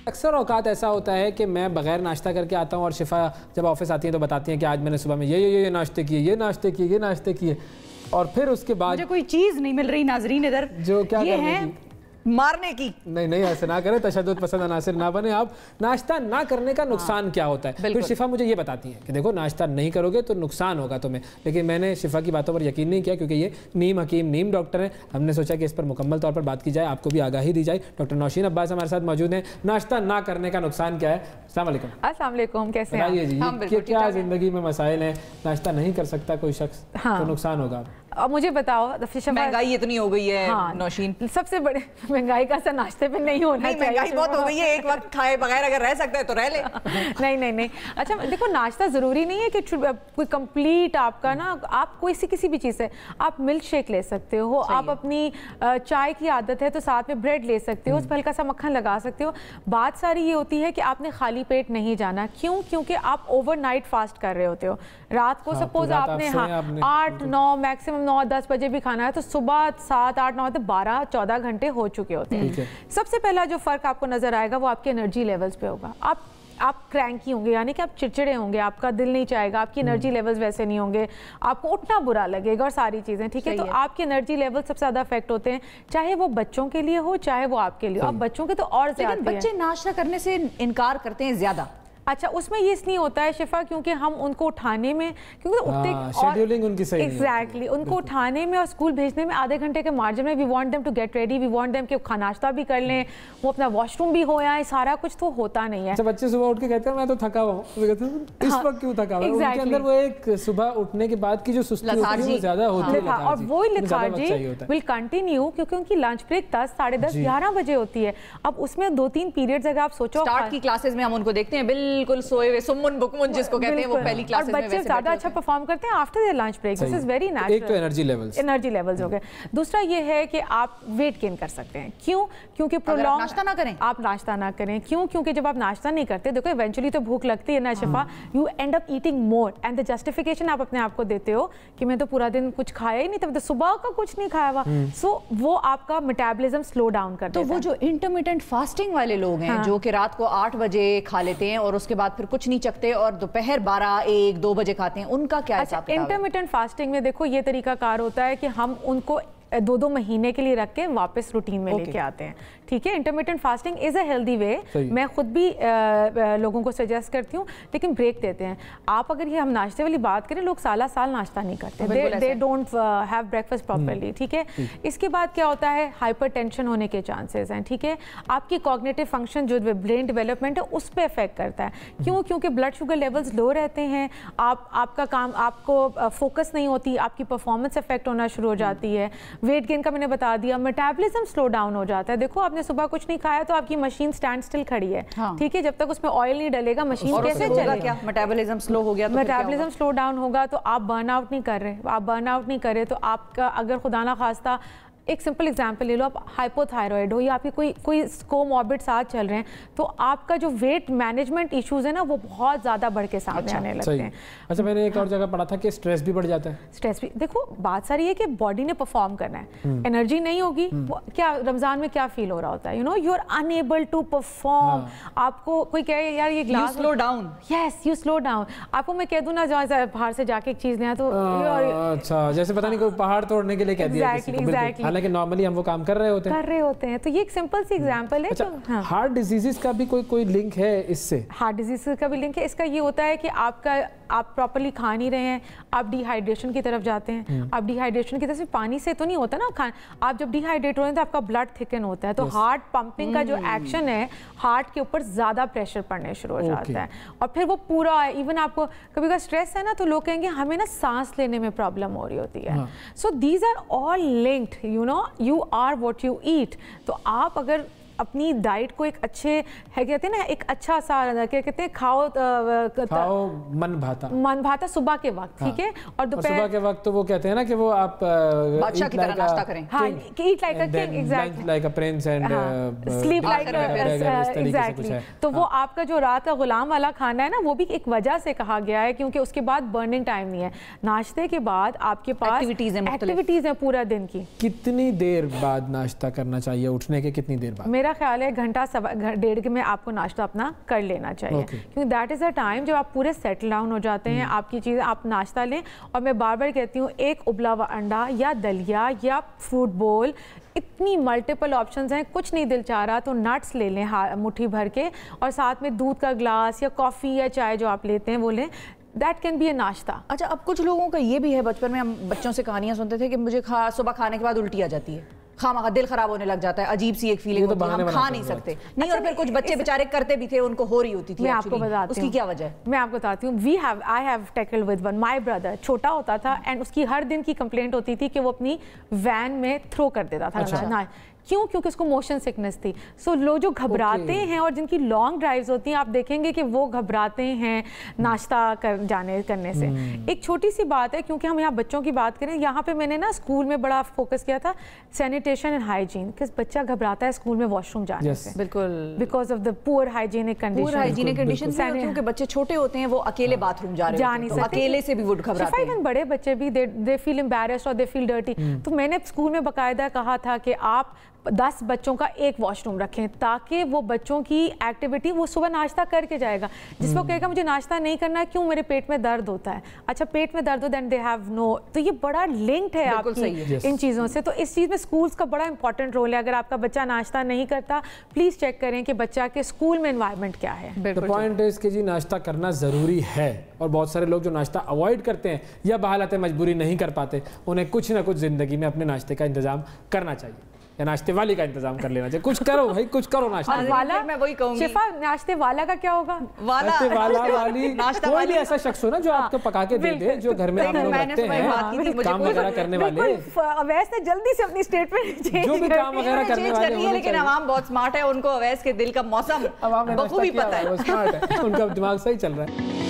اکثر اوقات ایسا ہوتا ہے کہ میں بغیر ناشتہ کر کے آتا ہوں اور شفا جب آفس آتی ہیں تو بتاتی ہیں کہ آج میں نے صبح میں یہ ناشتے کیے، یہ ناشتے کیے، یہ ناشتے کیے، اور پھر اس کے بعد مجھے کوئی چیز نہیں مل رہی ناظرین ادھر جو کیا یہ کرنے ہے کی مارنے کی. نہیں ایسے نہ کریں، تشدد پسند عناصر نہ بنے آپ. ناشتہ نہ کرنے کا نقصان کیا ہوتا ہے؟ پھر شفا مجھے یہ بتاتی ہیں کہ دیکھو ناشتہ نہیں کرو گے تو نقصان ہوگا تمہیں، لیکن میں نے شفا کی باتوں پر یقین نہیں کیا کیونکہ یہ نیم حکیم نیم ڈاکٹر ہیں. ہم نے سوچا کہ اس پر مکمل طور پر بات کی جائے، آپ کو بھی آگاہی دی جائے. ڈاکٹر نوشین عباس ہمارے ساتھ موجود ہیں. ناشتہ نہ کرنے کا نقصان کیا ہے؟ السلام علیکم. السلام علیکم، کیسے ہیں آپ؟ یہ کیا زندگی میں مسائل ہیں؟ ناشتہ نہیں کر سکتا کوئی شخص تو نقصان ہوگا. اب مجھے بتاؤ، مہنگائی اتنی ہو گئی ہے نوشین، سب سے بڑے مہنگائی کا اثر ناشتے پہ نہیں ہونا چاہیے. مہنگائی بہت ہو گئی ہے، ایک وقت کھائے بغیر اگر رہ سکتا ہے تو رہ لے. نہیں. اچھا دیکھو، ناشتہ ضروری نہیں ہے کہ کوئی کمپلیٹ آپ کا نا، آپ کوئی کسی بھی چیز سے آپ ملک شیک لے سکتے ہو، آپ اپنی چائے کی عادت ہے تو ساتھ میں بریڈ لے سکتے ہو، اس پہ ہلکا سا مکھن لگا سکتے ہو. بات ساری یہ ہوتی ہے کہ آپ نے خالی پیٹ نہیں جانا. کیوں؟ کیونکہ آپ اوور نائٹ فاسٹ کر رہے ہوتے ہو. رات کو سپوز آپ نے 8 9 میکسیمم 9 10 بجے بھی کھانا ہے تو صبح 7 8 9 12 14 گھنٹے ہو چکے ہوتے ہیں. سب سے پہلا جو فرق آپ کو نظر آئے گا وہ آپ کے انرجی لیولز پہ ہوگا. آپ کرینکی ہوں گے، یعنی کہ آپ چڑچڑے ہوں گے، آپ کا دل نہیں چاہے گا، آپ کی انرجی لیولز ویسے نہیں ہوں گے، آپ کو اٹھنا برا لگے گا اور ساری چیزیں. ٹھیک ہے، تو آپ کے انرجی لیول سب سے زیادہ افیکٹ ہوتے ہیں، چاہے وہ بچوں کے لیے ہو چاہے وہ آپ کے لیے. اب بچوں کے تو اور زیادہ. لیکن بچے ناشتہ کرنے سے انکار کرتے ہیں زیادہ. اچھا، اس میں یہ اس لیے ہوتا ہے شفا کیونکہ ہم ان کو اٹھانے میں، کیونکہ شیڈیولنگ ان کی صحیح نہیں ہے. ایگزیکٹلی ان کو اٹھانے میں اور اسکول بھیجنے میں آدھے گھنٹے کے مارجن میں we want them to get ready, we want them کہ ناشتہ بھی کر لیں، وہ اپنا واش روم بھی ہو آئے، سارا کچھ تو ہوتا نہیں ہے. اچھا، بچے صبح اٹھ کے کہتے ہیں میں تو تھکا ہوا ہوں، اس وقت کیوں تھکا ہوا ہے؟ ان کے اندر وہ ایک صبح اٹھنے کے بعد کی جو سستی ہوتی ہے وہ زیادہ ہوتی ہے، اور وہی لیتھارجی ول کنٹینیو کیونکہ ان کی لنچ بریک 10 10:30 11 بجے ہوتی ہے. اب اس میں 2-3 پیریڈز اگر آپ سوچو، اسٹارٹ کی کلاسز میں ہم ان کو دیکھتے ہیں بالکل سوئے ہوئے، سمن بکمن جس کو کہتے ہیں، وہ پہلی کلاسز میں. اور بچے زیادہ اچھا پرفارم کرتے ہیں after their lunch break. This is very natural. ایک تو انرجی لیولز ہو گئے. دوسرا یہ ہے کہ آپ ویٹ گین کر سکتے ہیں. کیوں؟ کیونکہ پرولونگ ناشتہ نہ کریں. آپ ناشتہ نہ کریں. کیوں؟ کیونکہ جب آپ ناشتہ نہیں کرتے، دیکھو ایونچولی تو بھوک لگتی ہے نا شفا، you and up eating more and the justification آپ اپنے آپ کو دیتے ہو کہ میں تو پورا دن کچھ کھایا ہی نہیں تھا، تو صبح کا کچھ نہیں کھایا ہوا. سو وہ آپ کا میٹابولزم سلو ڈاؤن کرتا ہے. تو وہ جو انٹرمیٹنٹ فاسٹنگ والے لوگ ہیں جو کہ رات کو 8 بجے کھا لیتے ہیں اور اس کے بعد پھر کچھ نہیں چکتے اور دوپہر 12 1 2 بجے کھاتے ہیں، ان کا کیا حساب کتاب ہے؟ انٹرمیٹنٹ فاسٹنگ میں دیکھو یہ طریقہ کار ہوتا ہے کہ ہم ان کو 2 مہینے کے لیے رکھ کے واپس روٹین میں لے کے آتے ہیں. ٹھیک ہے، intermittent fasting is a healthy way. میں خود بھی لوگوں کو سجیسٹ کرتی ہوں، لیکن بریک دیتے ہیں. آپ اگر یہ ہم ناشتے والی بات کریں، لوگ سالہ سال ناشتہ نہیں کرتے، they don't have breakfast properly. ٹھیک ہے، اس کے بعد کیا ہوتا ہے، ہائپر ٹینشن ہونے کے چانسز ہیں. ٹھیک ہے، آپ کی کوگنیٹو فنکشن جو برین ڈیولپمنٹ ہے اس پہ افیکٹ کرتا ہے. کیوں؟ کیونکہ بلڈ شوگر لیولز لو رہتے ہیں، آپ کا کام، آپ کو فوکس نہیں ہوتی، آپ کی پرفارمنس افیکٹ ہونا شروع ہو جاتی ہے. ویٹ گین کا میں نے بتا دیا. میٹابولزم سلو ڈاؤن ہو جاتا ہے. دیکھو آپ نے صبح کچھ نہیں کھایا تو آپ کی مشین سٹینڈ سٹل کھڑی ہے. ٹھیک ہے، جب تک اس میں آئل نہیں ڈلے گا مشین کیسے چلے گا؟ میٹابولزم سلو ہو گیا، میٹابولزم سلو ڈاؤن ہوگا تو آپ برن آؤٹ نہیں کر رہے. آپ برن آؤٹ نہیں کر رہے تو آپ کا اگر خدا نہ خواستہ ایک سمپل ایگزامپل لے لو، آپ ہائپو تھائرائڈ ہو یا آپ کی کوئی کوموربڈ ساتھ چل رہے ہیں تو آپ کا جو ویٹ مینجمنٹ ایشوز ہیں نا وہ بہت زیادہ بڑھ کے سامنے آنے لگتے ہیں. اچھا، میں نے ایک اور جگہ پڑھا تھا کہ سٹریس بھی بڑھ جاتا ہے. سٹریس بھی دیکھو، بات ساری ہے کہ باڈی نے پرفارم کرنا ہے، انرجی نہیں ہوگی. کیا رمضان میں کیا فیل ہو رہا ہوتا ہے، you know you are unable to perform. آپ کو کوئی کہے یار یہ glass slow down, yes you slow down. آپ کو میں کہہ دوں نا باہر سے جا کے ایک چیز لے تو اچھا جیسے پتہ نہیں کوئی پہاڑ توڑنے کے لیے کہہ دیا کسی کو، حالانکہ نارملی ہم وہ کام کر رہے ہوتے ہیں. تو یہ ایک سمپل سی ایگزامپل ہے. ہارٹ ڈیزیزز کا بھی کوئی لنک ہے اس سے؟ ہارٹ ڈیزیز کا بھی لنک ہے. اس کا یہ ہوتا ہے کہ آپ پراپرلی کھا نہیں رہے ہیں، آپ ڈی ہائیڈریشن کی طرف جاتے ہیں. آپ ڈی ہائیڈریشن کی طرف صرف پانی سے تو نہیں ہوتا نا، آپ جب ڈی ہائیڈریٹ ہو رہے ہیں تو آپ کا بلڈ تھکن ہوتا ہے، تو ہارٹ پمپنگ کا جو ایکشن ہے ہارٹ کے اوپر زیادہ پریشر پڑنے شروع ہو جاتا ہے. اور پھر وہ پورا ایون آپ کو کبھی اگر اسٹریس ہے نا تو لوگ کہیں گے ہمیں نا سانس لینے میں پرابلم ہو رہی ہوتی ہے. So these are all linked, you know you are what you eat. تو آپ اگر اپنی ڈائٹ کو ایک اچھے ہے کہتے ہیں نا ایک اچھا سا کیا کہتے ہیں کھاؤ من بھاتا صبح کے وقت. ٹھیک ہے، اور دوپہر صبح کے وقت تو وہ کہتے ہیں نا کہ وہ آپ بادشاہ کی طرح ناشتہ کریں. ہاں، eat like a king, exactly like a prince and sleep like exactly. تو وہ آپ کا جو رات کا غلام والا کھانا ہے نا وہ بھی ایک وجہ سے کہا گیا ہے کیونکہ اس کے بعد برننگ ٹائم نہیں ہے. ناشتے کے بعد آپ کے پاس ایکٹیویٹیز ہیں پورا دن کی. کتنی دیر بعد ناشتہ کرنا چاہیے؟ اٹھنے کے کتنی دیر بعد؟ میرا میرا خیال ہے گھنٹہ ڈیڑھ کے میں آپ کو ناشتہ اپنا کر لینا چاہیے, کیونکہ دیٹ از اے ٹائم جب آپ پورے سیٹل ڈاؤن ہو جاتے ہیں, آپ کی چیزیں, آپ ناشتہ لیں. اور میں بار بار کہتی ہوں ایک ابلا ہوا انڈا یا دلیا یا فروٹ بول, اتنی ملٹیپل آپشنز ہیں, کچھ نہیں دل چاہ رہا تو نٹس لے لیں مٹھی بھر کے, اور ساتھ میں دودھ کا گلاس یا کافی یا چائے جو آپ لیتے ہیں وہ لیں. دیٹ کین بی اے ناشتہ. اچھا, اب کچھ لوگوں کا یہ بھی ہے, بچپن میں ہم بچوں سے کہانیاں سنتے تھے کہ مجھے صبح کھانے کے بعد الٹی آ جاتی ہے, خواہ دل خراب ہونے لگ جاتا ہے, عجیب سی ایک فیلنگ ہوتی ہے, ہم کھا نہیں سکتے نہیں. اور پھر کچھ بچے بیچارے کرتے بھی تھے, ان کو ہو رہی ہوتی تھی. میں آپ کو بتاتی ہوں اس کی کیا وجہ ہے. میں آپ کو بتاتی ہوں. I have tackled with one. My brother چھوٹا ہوتا تھا اینڈ اس کی ہر دن کی کمپلینٹ ہوتی تھی کہ وہ اپنی وین میں تھرو کر دیتا تھا. کیوں؟ کیونکہ اس کو موشن سکنس تھی. سو لوگ جو گھبراتے ہیں اور جن کی لانگ ڈرائیوز ہوتی ہیں, آپ دیکھیں گے کہ وہ گھبراتے ہیں ناشتہ کرنے سے. ایک چھوٹی سی بات ہے, کیونکہ ہم یہاں بچوں کی بات کریں, یہاں پہ میں نے نا اسکول میں بڑا فوکس کیا تھا سینیٹیشن اینڈ ہائیجین, کہ بچہ گھبراتا ہے اسکول میں واش روم جانے سے. بالکل, بیکاز آف دا پور ہائیجینک کنڈیشن. کیونکہ بچے چھوٹے ہوتے ہیں, وہ اکیلے باتھ روم جا نہیں سکتے, اکیلے سے بھی وہ گھبراتے ہیں. بڑے بچے بھی دے فیل امبیرسڈ اور دے فیل ڈرٹی. تو میں نے اسکول میں باقاعدہ کہا تھا کہ آپ 10 بچوں کا ایک واش روم رکھیں, تاکہ وہ بچوں کی ایکٹیویٹی, وہ صبح ناشتہ کر کے جائے گا. جس کو کہے گا مجھے ناشتہ نہیں کرنا ہے, کیوں, میرے پیٹ میں درد ہوتا ہے. اچھا, پیٹ میں درد ہو دین دے ہیو نو. تو یہ بڑا لنکڈ ہے آپ کی ان چیزوں سے. تو اس چیز میں اسکولس کا بڑا امپورٹنٹ رول ہے. اگر آپ کا بچہ ناشتہ نہیں کرتا, پلیز چیک کریں کہ بچہ کے اسکول میں انوائرمنٹ کیا ہے. پوائنٹ ہے کہ جی ناشتہ کرنا ضروری ہے, اور بہت سارے لوگ جو ناشتہ اوائڈ کرتے ہیں یا بحالت مجبوری نہیں کر پاتے, انہیں کچھ نہ کچھ زندگی میں اپنے ناشتے کا انتظام کرنا چاہیے, یا ناشتے والی کا انتظام کر لینا چاہیے. کچھ کرو بھائی, کچھ کرو ناشتہ. میں وہی کہوں گی, شفا, ناشتے والا کا کیا ہوگا؟ کوئی بھی ایسا شخص ہو نا جو آپ کو پکا کے دے دے, جو گھر میں آپ لوگ رکھتے ہیں, کام وغیرہ کرنے والے. اویس نے جلدی سے اپنی اسٹیٹمنٹ جو بھی کام وغیرہ کرنے والے ہیں, لیکن عوام بہت اسمارٹ ہے, ان کو اویس کے دل کا موسم بخوبی پتہ ہے, ان کا دماغ صحیح چل رہا ہے.